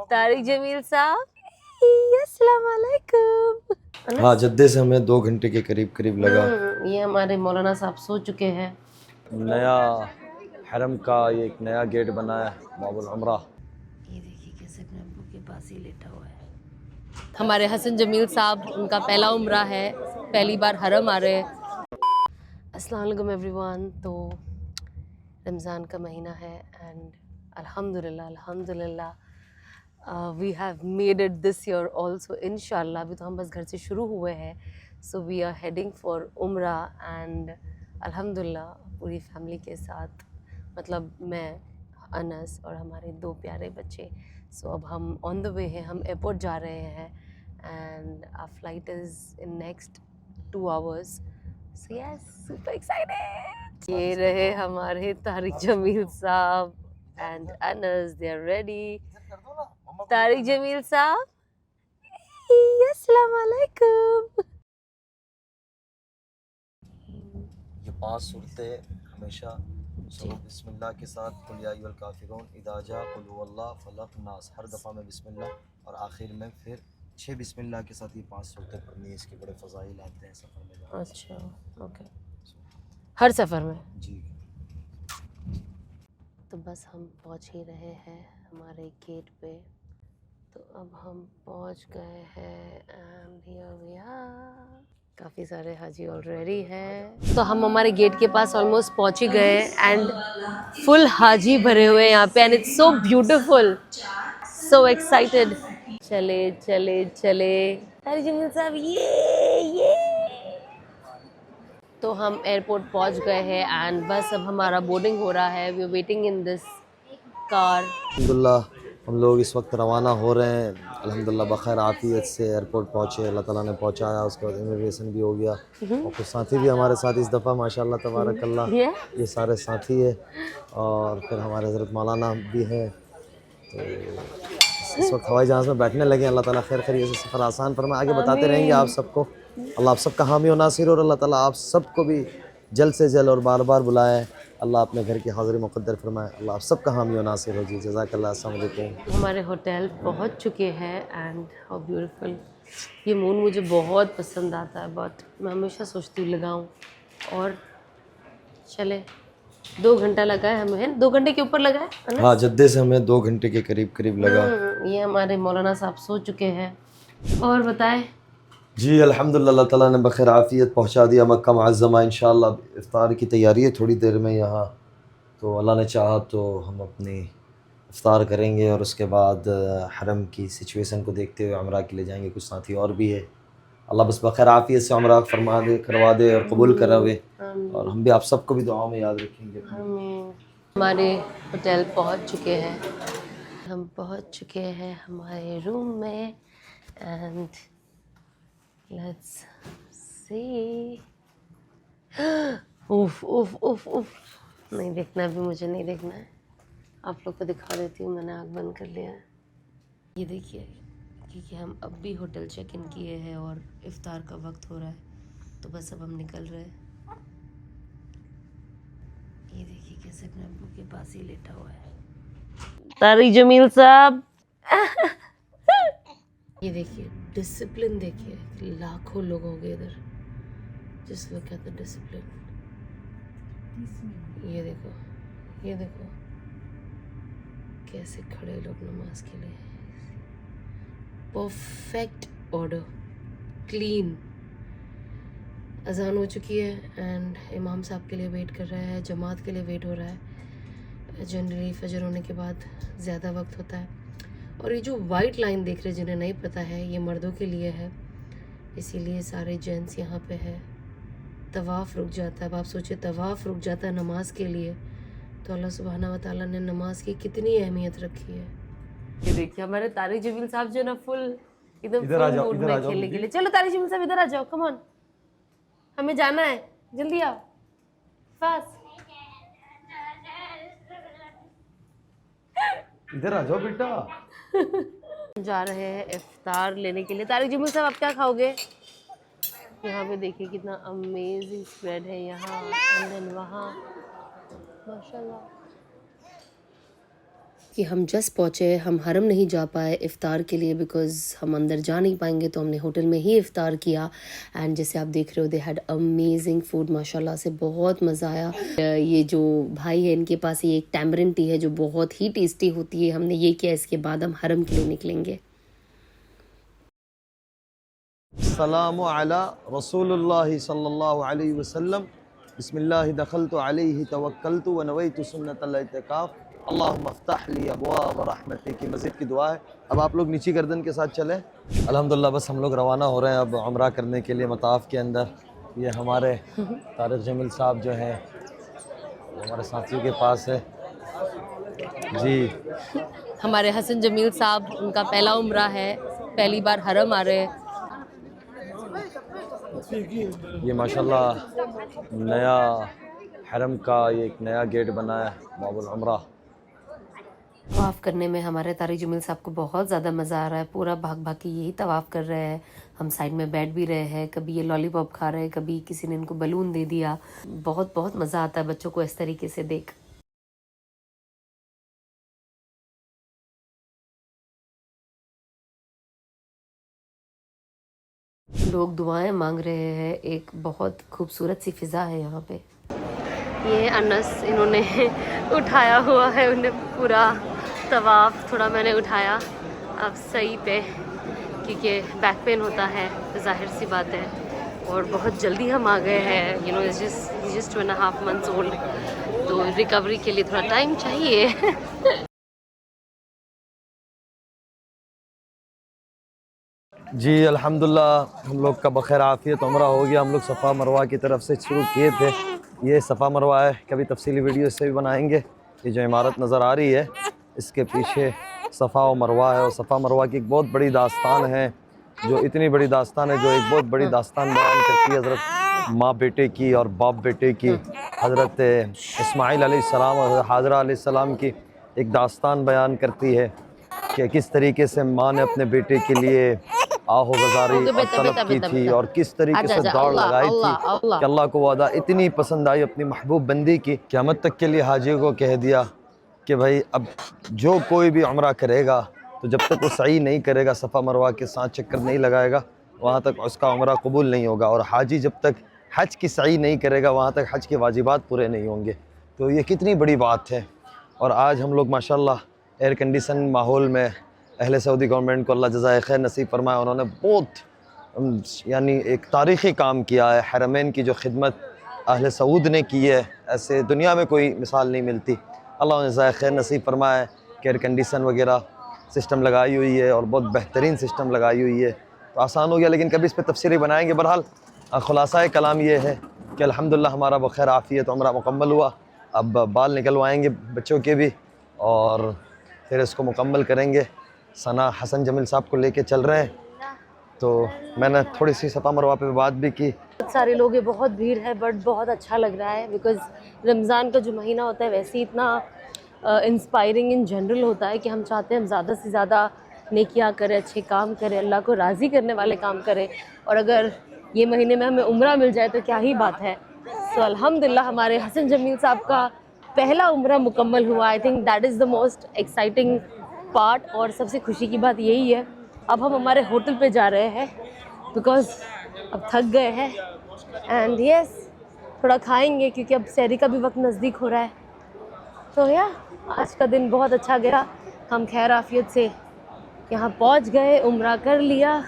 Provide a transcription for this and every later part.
तारिक जमील साहब, अस्सलाम वालेकुम। हाँ, जद्दे से हमें 2 घंटे के करीब लगा। ये हमारे मौलाना साहब सो चुके हैं। नया हरम का ये एक नया गेट बना है, बाबुल उमरा। ये देखिए कैसे अपने अब्बू के पास ही लेटा हुआ है। हमारे हसन जमील साहब, उनका पहला उम्रा है, पहली बार हरम आ रहे हैं। अस्सलाम वालेकुम एवरीवन। तो रमज़ान का महीना है एंड अल्हम्दुलिल्लाह we have made it this year also इंशाल्लाह। अभी तो हम बस घर से शुरू हुए हैं, so we are heading for उम्रा एंड अल्हम्दुलिल्लाह पूरी फैमिली के साथ, मतलब मैं, अनस और हमारे 2 प्यारे बच्चे। सो अब हम ऑन द वे हैं, हम एयरपोर्ट जा रहे हैं and our flight is in next 2 hours. So yes, super excited. ये रहे हमारे Tariq Jameel Sahab and Anas, they are ready. Tariq Jameel Sahab, अस्सलाम वालेकुम। ये 5 सूरतें हमेशा शुरू बिस्मिल्लाह के साथ, कुल या अय्युहल काफिरून, इज़ा जा, कुल हुवल्लाह, फलक, नास, हर दफ़ा में बिस्मिल्लाह और आखिर में फिर 6 बिस्मिल्लाह के साथ ये 5 सूरतें पढ़नी है। इसके बड़े फ़ज़ाइल आते हैं सफ़र में जाने से। अच्छा, ओके, हर सफ़र में जी। तो बस हम पहुंच ही रहे हैं हमारे गेट पे। तो अब हम पहुंच गए हैं एंड हियर वी आर। काफ़ी सारे हाजी ऑलरेडी हैं। तो हम हमारे गेट के पास ऑलमोस्ट पहुंच ही गए एंड फुल हाजी भरे हुए हैं यहाँ पे and it's so beautiful, so excited. चले चले चले तारिक जमील साहब, ये तो हम एयरपोर्ट पहुंच गए हैं एंड बस अब हमारा बोर्डिंग हो रहा है। We are waiting in this car. अल्हम्दुलिल्लाह हम लोग इस वक्त रवाना हो रहे हैं, अल्हम्दुलिल्लाह बख़ैर आफ़ियत से एयरपोर्ट पहुँचे, अल्लाह ताला ने पहुँचाया। उसके बाद इमिग्रेशन भी हो गया और कुछ साथी भी हमारे साथ इस दफ़ा माशाअल्लाह तबारकल्लाह, ये सारे साथी है। और फिर हमारे हज़रत मौलाना भी हैं। तो इस वक्त हवाई जहाज़ में बैठने लगे। अल्लाह ताला खैर खैरियत से सफ़र आसान फरमाए। आगे बताते रहेंगे आप सबको। अल्लाह आप सबका हामी और नासिर, और अल्लाह ताला आप सबको भी जल्द से जल्द और बार बार बुलाए। अल्लाह अपने घर की हाज़िरी मुक़द्दर फरमाए। अल्लाह आप सबका हामी और नासिर हो जी। जज़ाकल्लाह। अस्सलाम वालेकुम। हमारे होटल पहुंच चुके हैं एंड हाउ ब्यूटीफुल। ये मून मुझे बहुत पसंद आता है, बट मैं हमेशा सोचती हूँ लगाऊं। और चले 2 घंटा लगा है हमें, 2 घंटे के ऊपर लगा है ना? हाँ, जद्दे से हमें 2 घंटे के करीब लगा। ये हमारे मौलाना साहब सो चुके हैं। और बताएं। जी अल्हम्दुलिल्लाह, अल्लाह ताला ने बख़ैर आफ़ियत पहुँचा दिया मक्का मुअज़्ज़मा। इंशाअल्लाह इफ़्तार की तैयारी है थोड़ी देर में यहाँ, तो अल्लाह ने चाहा तो हम अपनी इफ़्तार करेंगे और उसके बाद हरम की सिचुएशन को देखते हुए उम्रा के लिए जाएंगे। कुछ साथी और भी है। अल्लाह बस बख़ैर आफ़ियत से उम्रा फरमा दे, करवा दे और कबूल करावे। और हम भी आप सबको भी दुआओं में याद रखेंगे। हमारे होटल पहुंच चुके हैं, हम पहुंच चुके हैं हमारे रूम में एंड लेट्स सी। उफ उफ उफ उफ, नहीं देखना अभी, मुझे नहीं देखना है। आप लोग को दिखा देती हूँ, मैंने आँख बंद कर लिया है। ये देखिए, क्योंकि हम अब भी होटल चेक इन किए हैं और इफ्तार का वक्त हो रहा है, तो बस अब हम निकल रहे हैं। ये देखिए कैसे अपने अब्बू के पास ही लेटा हुआ है तारिक जमील साहब। ये देखिए डिसिप्लिन, देखिए लाखों लोग होंगे इधर। Just look at the discipline. ये देखो, ये देखो कैसे खड़े लोग नमाज के लिए। Perfect order, clean. अजान हो चुकी है एंड इमाम साहब के लिए वेट कर रहा है, जमात के लिए वेट हो रहा है। जनरली फजर होने के बाद ज़्यादा वक्त होता है। और ये जो वाइट लाइन देख रहे हैं, जिन्हें नहीं पता है, ये मर्दों के लिए है, इसीलिए सारे जेंट्स यहाँ पे है। तवाफ़ रुक जाता है। अब आप सोचिए, तवाफ़ रुक जाता है नमाज के लिए, तो अल्लाह सुब्हाना व तआला ने नमाज की कितनी अहमियत रखी है। ये देखिए हमारे तारिक जमील साहब जो ना फुल एकदम फुल मूड में खेलने के लिए। चलो तारिक जमील साहब इधर आ जाओ, कम ऑन, हमें जाना है, जल्दी आओ, फास्ट। इधर आ जाओ बेटा। जा रहे हैं इफ्तार लेने के लिए। तारिक जमील साहब आप क्या खाओगे? यहाँ पे देखिए कितना अमेजिंग स्प्रेड है यहाँ एंड देन वहाँ, माशाल्लाह। कि हम जस्ट पहुँचे, हम हरम नहीं जा पाए इफ़्तार के लिए बिकॉज़ हम अंदर जा नहीं पाएंगे, तो हमने होटल में ही इफ़्तार किया। एंड जैसे आप देख रहे हो, दे हैड अमेजिंग फूड, माशाल्लाह से बहुत मज़ा आया। ये जो भाई है इनके पास ये एक टैमरिन टी है जो बहुत ही टेस्टी होती है, हमने ये किया। इसके बाद हम हरम के लिए निकलेंगे। सलामु अला रसूलुल्लाह सल्लल्लाहु अलैहि वसल्लम, बिस्मिल्लाह दखलतु अलैहि तवक्कलतु व नवैतु सुन्नतल इतिकाफ, अल्लाहुम्मा अफ्तह ली अबवाब रहमतिक की मस्जिद की दुआ है। अब आप लोग नीची गर्दन के साथ चलें। अल्हम्दुलिल्लाह बस हम लोग रवाना हो रहे हैं अब उम्रा करने के लिए मताफ़ के अंदर। ये हमारे तारिक जमील साहब जो हैं हमारे साथियों के पास है जी। हमारे हसन जमील साहब, उनका पहला उम्रा है, पहली बार हरम आ रहे हैं। ये माशाल्लाह नया हरम का ये एक नया गेट बना है बाबुल उम्रा। तवाफ़ करने में हमारे तारिक जमील साहब को बहुत ज़्यादा मज़ा आ रहा है। पूरा भाग भाग के यही तवाफ़ कर रहे हैं। हम साइड में बैठ भी रहे हैं, कभी ये लॉलीपॉप खा रहे हैं, कभी किसी ने इनको बलून दे दिया। बहुत बहुत मज़ा आता है बच्चों को इस तरीके से देख। लोग दुआएं मांग रहे हैं। एक बहुत खूबसूरत सी फ़िज़ा है यहाँ पे। ये अनस इन्होंने उठाया हुआ है, उन्हें पूरा तवाफ़ थोड़ा मैंने उठाया अब सही पे, क्योंकि बैक पेन होता है, ज़ाहिर सी बात है। और बहुत जल्दी हम आ गए हैं, you know it's just 2.5 months old, तो रिकवरी के लिए थोड़ा टाइम चाहिए। जी अल्हम्दुलिल्लाह हम लोग का बखैर आफियत उम्रा हो गया। हम लोग सफ़ा मरवा की तरफ से शुरू किए थे। ये सफ़ा मरवा है, कभी तफसीली वीडियो इससे भी बनाएंगे। ये जो इमारत नज़र आ रही है इसके पीछे सफ़ा और मरवा है, और सफ़ा मरवा की एक बहुत बड़ी दास्तान है, जो इतनी बड़ी दास्तान है जो एक बहुत बड़ी दास्तान बयान करती है हज़रत माँ बेटे की और बाप बेटे की। हज़रत इस्माइल अलैहिस्सलाम और हाजरा अलैहिस्सलाम की एक दास्तान बयान करती है कि किस तरीके से माँ ने अपने बेटे के लिए आहो गुजारी और तलब की थी, और किस तरीके से दौड़ लगाई थी कि अल्लाह को वादा इतनी पसंद आई अपनी महबूब बंदी की, क़यामत तक के लिए हाजियों को कह दिया कि भाई अब जो कोई भी उम्रा करेगा तो जब तक वो सही नहीं करेगा, सफ़ा मरवा के 7 चक्कर नहीं लगाएगा, वहाँ तक उसका उम्रा कबूल नहीं होगा। और हाजी जब तक हज की सही नहीं करेगा वहाँ तक हज के वाजिबात पूरे नहीं होंगे। तो ये कितनी बड़ी बात है। और आज हम लोग माशाल्लाह एयर कंडीशन माहौल में अहले सऊदी गवर्नमेंट को अल्लाह जज़ाए खैर नसीब फरमाए, उन्होंने बहुत यानी एक तारीख़ी काम किया है। हरमैन की जो खिदमत अहले सऊद ने की है, ऐसे दुनिया में कोई मिसाल नहीं मिलती। अल्लाह ने जज़ाए खैर नसीब फरमाए कि एयर कंडीशन वगैरह सिस्टम लगाई हुई है और बहुत बेहतरीन सिस्टम लगाई हुई है, तो आसान हो गया। लेकिन कभी इस पर तफसीरी बनाएंगे। बहरहाल खुलासा कलाम ये है कि अल्हम्दुलिल्लाह हमारा बखैर आफ़ियत उम्रा मुकम्मल हुआ। अब बाल निकलवाएंगे बच्चों के भी और फिर इसको मुकम्मल करेंगे। सना हसन जमील साहब को लेके चल रहे हैं, तो मैंने थोड़ी सी सफ़ा मरवा पे बात भी की। बहुत सारे लोग हैं, बहुत भीड़ है, बट बहुत अच्छा लग रहा है बिकॉज़ रमज़ान का जो महीना होता है वैसे ही इतना इंस्पायरिंग इन जनरल होता है कि हम चाहते हैं हम ज़्यादा से ज़्यादा नेकियां करें, अच्छे काम करें, अल्लाह को राज़ी करने वाले काम करें। और अगर ये महीने में हमें उम्रा मिल जाए तो क्या ही बात है। सो अल्हम्दुलिल्लाह हमारे हसन जमील साहब का पहला उम्रा मुकम्मल हुआ। I think that is the most exciting part, और सबसे खुशी की बात यही है। अब हम हमारे होटल पे जा रहे हैं बिकॉज़ अब थक गए हैं, एंड यस थोड़ा खाएंगे क्योंकि अब सहरी का भी वक्त नज़दीक हो रहा है। तो या आज का दिन बहुत अच्छा गया, हम खैर आफियत से यहाँ पहुँच गए, उम्रा कर लिया,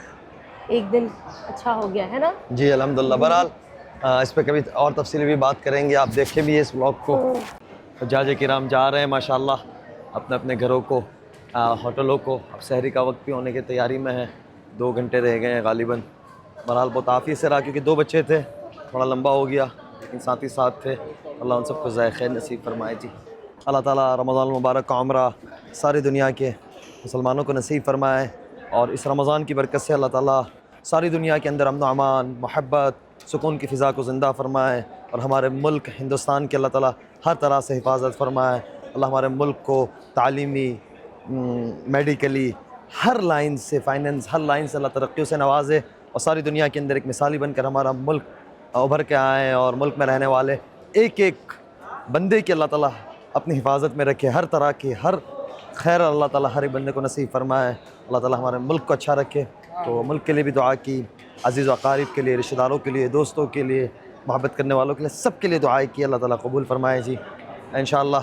एक दिन अच्छा हो गया है ना जी अल्हम्दुलिल्लाह। बहरहाल इस पर कभी और तफसीली भी बात करेंगे। आप देखें भी इस ब्लॉग को। हज्जाज किराम जा रहे हैं माशाल्लाह अपने अपने घरों को, होटलों को। अब सहरी का वक्त भी होने की तैयारी में है, 2 घंटे रह गए हैं गालिबन। बहरहाल बहुत आफ़ी से रहा क्योंकि 2 बच्चे थे, थोड़ा लंबा हो गया, लेकिन साथ ही साथ थे। अल्लाह उन सबको ज़ाए खैर नसीब फरमाए जी। अल्लाह ताला रमज़ान मुबारक का उम्रा सारी दुनिया के मुसलमानों को नसीब फरमाए, और इस रमज़ान की बरकत से अल्लाह ताला सारी दुनिया के अंदर अमन अमान, मोहब्बत, सुकून की फ़िज़ा को ज़िंदा फरमाए, और हमारे मुल्क हिंदुस्तान के अल्लाह ताला हर तरह से हिफाजत फरमाए। अल्लाह हमारे मुल्क को तालीमी, मेडिकली, हर लाइन से, फाइनेंस, हर लाइन से अल्लाह तरक्की से नवाजे, और सारी दुनिया के अंदर एक मिसाली बनकर हमारा मुल्क उभर के आए, और मुल्क में रहने वाले एक एक बंदे की अल्लाह ताला अपनी हिफाजत में रखे। हर तरह की, हर खैर अल्लाह ताला हर एक बंदे को नसीब फरमाए, अल्लाह ताला हमारे मुल्क को अच्छा रखे। तो मुल्क के लिए भी दुआ की, अजीज़ व अकारीब के लिए, रिश्तेदारों के लिए, दोस्तों के लिए, मोहब्बत करने वालों के लिए, सब के लिए दुआएं की। अल्लाह ताला कबूल फरमाए जी। इंशाअल्लाह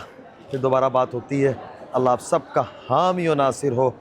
फिर दोबारा बात होती है। अल्लाह आप सबका हामी व नासिर हो।